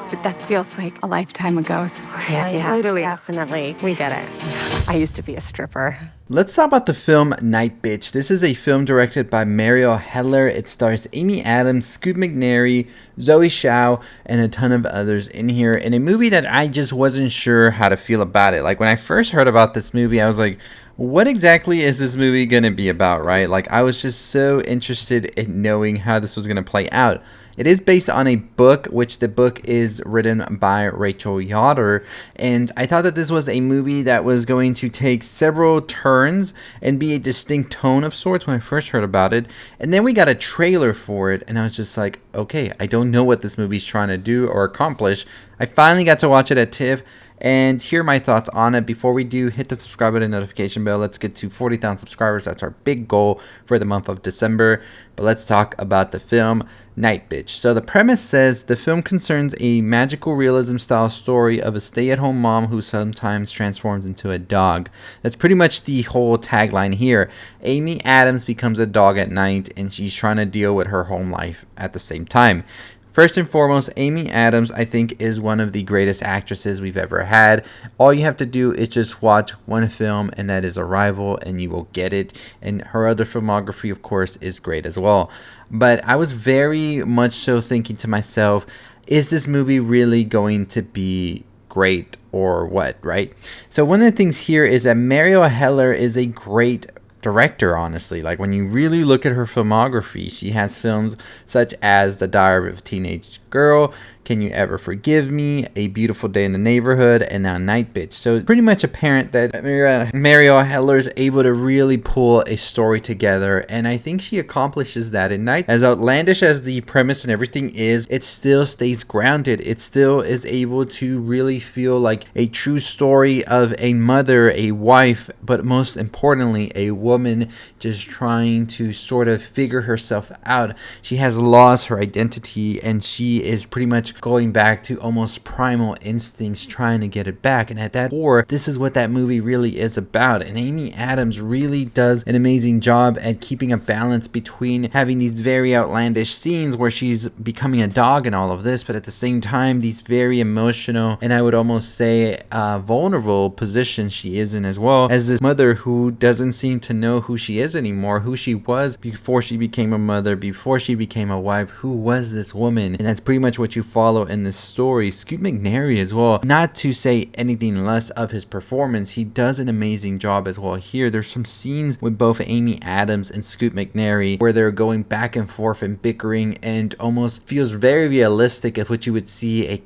But that feels like a lifetime ago. So Yeah, totally. definitely. We get it. I used to be a stripper. Let's talk about the film Nightbitch. This is a film directed by Marielle Heller. It stars Amy Adams, Scoot McNairy, Zoe Shao, and a ton of others in here. In a movie that I just wasn't sure how to feel about it. Like when I first heard about this movie, I was like, what exactly is this movie going to be about, right? Like I was just so interested in knowing how this was going to play out. It is based on a book, which the book is written by Rachel Yoder, and I thought that this was a movie that was going to take several turns and be a distinct tone of sorts when I first heard about it, and then we got a trailer for it, and I was just like, okay, I don't know what this movie's trying to do or accomplish. I finally got to watch it at TIFF, and here are my thoughts on it. Before we do, hit the subscribe button and notification bell. Let's get to 40,000 subscribers. That's our big goal for the month of December. But let's talk about the film Nightbitch. So the premise says the film concerns a magical realism style story of a stay-at-home mom who sometimes transforms into a dog. That's pretty much the whole tagline here. Amy Adams becomes a dog at night, and she's trying to deal with her home life at the same time. First and foremost, Amy Adams, I think, is one of the greatest actresses we've ever had. All you have to do is just watch one film, and that is Arrival, and you will get it. And her other filmography, of course, is great as well. But I was very much so thinking to myself, is this movie really going to be great or what, right? So one of the things here is that Marielle Heller is a great director, honestly. Like when you really look at her filmography, she has films such as The Diary of a Teenage Girl, Can You Ever Forgive Me, A Beautiful Day in the Neighborhood, and now Nightbitch. So pretty much apparent that Marielle Heller is able to really pull a story together, and I think she accomplishes that in Night. As outlandish as the premise and everything is, it still stays grounded. It still is able to really feel like a true story of a mother, a wife, but most importantly, a woman just trying to sort of figure herself out. She has lost her identity, and she is pretty much going back to almost primal instincts, trying to get it back. And at that core, this is what that movie really is about. And Amy Adams really does an amazing job at keeping a balance between having these very outlandish scenes where she's becoming a dog and all of this, but at the same time, these very emotional and I would almost say vulnerable positions she is in, as well as this mother who doesn't seem to know who she is anymore, who she was before she became a mother, before she became a wife. Who was this woman? And that's pretty much what you follow in this story. Scoot McNairy as well, not to say anything less of his performance, he does an amazing job as well here. There's some scenes with both Amy Adams and Scoot McNairy where they're going back and forth and bickering, and almost feels very realistic of what you would see a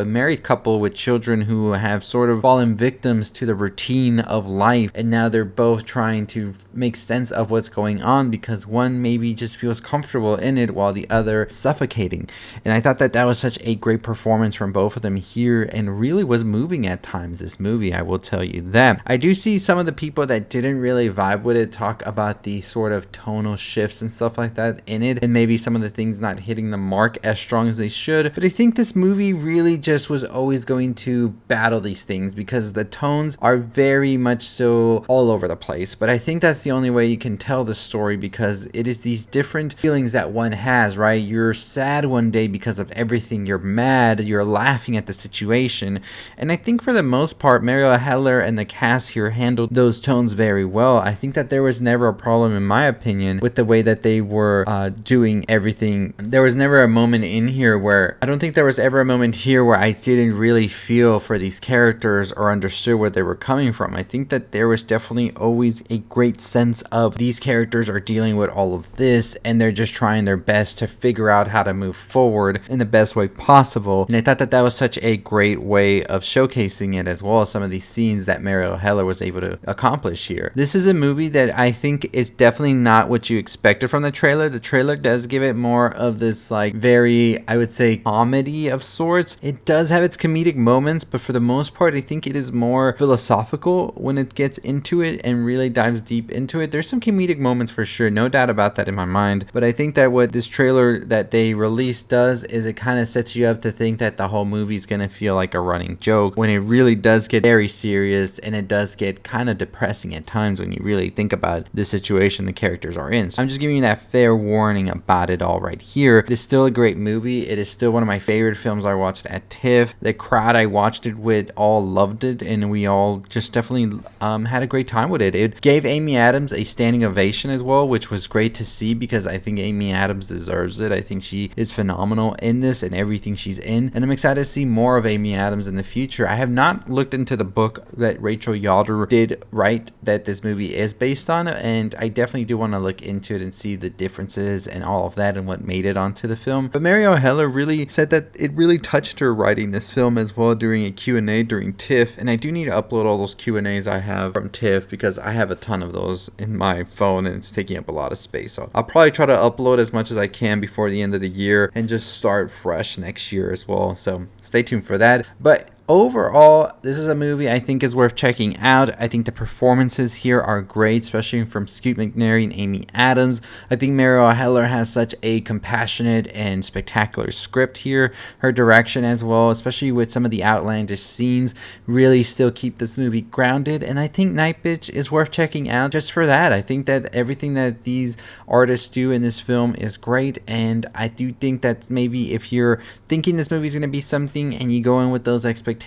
married couple with children who have sort of fallen victims to the routine of life, and now they're both trying to make sense of what's going on because one maybe just feels comfortable in it while the other is suffocating. And I thought that that was such a great performance from both of them here, and really was moving at times, this movie, I will tell you that. I do see some of the people that didn't really vibe with it talk about the sort of tonal shifts and stuff like that in it, and maybe some of the things not hitting the mark as strong as they should, but I think this movie really just was always going to battle these things because the tones are very much so all over the place. But I think that's the only way you can tell the story, because it is these different feelings that one has, right? You're sad one day because of everything, you're mad, you're laughing at the situation, and I think for the most part Marielle Heller and the cast here handled those tones very well. I think that there was never a problem, in my opinion, with the way that they were doing everything. There was never a moment in here where, I don't think there was ever a moment here where I didn't really feel for these characters or understood where they were coming from. I think that there was definitely always a great sense of these characters are dealing with all of this, and they're just trying their best to figure out how to move forward in the best way possible. And I thought that that was such a great way of showcasing it, as well as some of these scenes that Marielle Heller was able to accomplish here. This is a movie that I think is definitely not what you expected from the trailer. The trailer does give it more of this like very, I would say, comedy of sorts. It does have its comedic moments, but for the most part I think it is more philosophical when it gets into it and really dives deep into it. There's some comedic moments for sure, no doubt about that in my mind, but I think that what this trailer that they released does is it kind of sets you up to think that the whole movie is going to feel like a running joke when it really does get very serious, and it does get kind of depressing at times when you really think about the situation the characters are in. So I'm just giving you that fair warning about it all right here. It is still a great movie. It is still one of my favorite films I watched at TIFF. The crowd I watched it with all loved it, and we all just definitely had a great time with it. It gave Amy Adams a standing ovation as well, which was great to see because I think Amy Adams deserves it. I think she is phenomenal in this and everything she's in, and I'm excited to see more of Amy Adams in the future. I have not looked into the book that Rachel Yoder did write that this movie is based on, and I definitely do want to look into it and see the differences and all of that and what made it onto the film. But Marielle Heller really said that it really touched her writing this film as well during a Q&A during TIFF, and I do need to upload all those Q&As I have from TIFF because I have a ton of those in my phone and it's taking up a lot of space. So I'll probably try to upload as much as I can before the end of the year and just start fresh next year as well. So stay tuned for that. But overall, this is a movie I think is worth checking out. I think the performances here are great, especially from Scoot McNairy and Amy Adams. I think Marielle Heller has such a compassionate and spectacular script here. Her direction as well, especially with some of the outlandish scenes, really still keep this movie grounded. And I think Nightbitch is worth checking out just for that. I think that everything that these artists do in this film is great. And I do think that maybe if you're thinking this movie is going to be something and you go in with those expectations,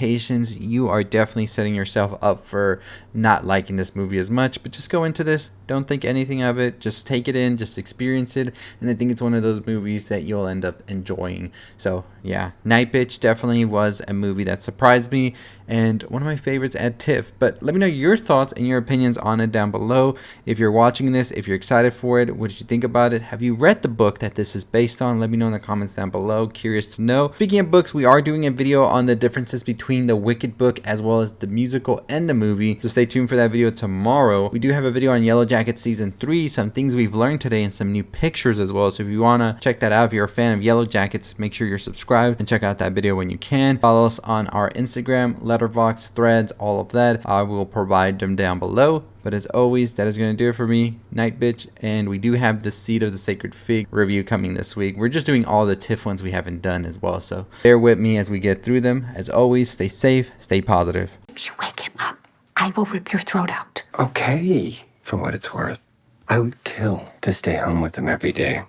you are definitely setting yourself up for not liking this movie as much. But just go into this, don't think anything of it, just take it in, just experience it, and I think it's one of those movies that you'll end up enjoying. So yeah, Nightbitch definitely was a movie that surprised me and one of my favorites at TIFF. But let me know your thoughts and your opinions on it down below. If you're watching this, if you're excited for it, what did you think about it? Have you read the book that this is based on? Let me know in the comments down below. Curious to know. Speaking of books, we are doing a video on the differences between the Wicked book as well as the musical and the movie, so stay tuned for that video tomorrow. We do have a video on Yellow Jackets season 3, some things we've learned today, and some new pictures as well. So if you want to check that out, if you're a fan of Yellow Jackets, make sure you're subscribed and check out that video when you can. Follow us on our Instagram, Letterboxd, Threads, all of that. I will provide them down below. But as always, that is going to do it for me, Nightbitch, and we do have the Seed of the Sacred Fig review coming this week. We're just doing all the TIFF ones we haven't done as well, so bear with me as we get through them. As always, stay safe, stay positive. If you wake him up, I will rip your throat out. Okay, for what it's worth. I would kill to stay home with him every day.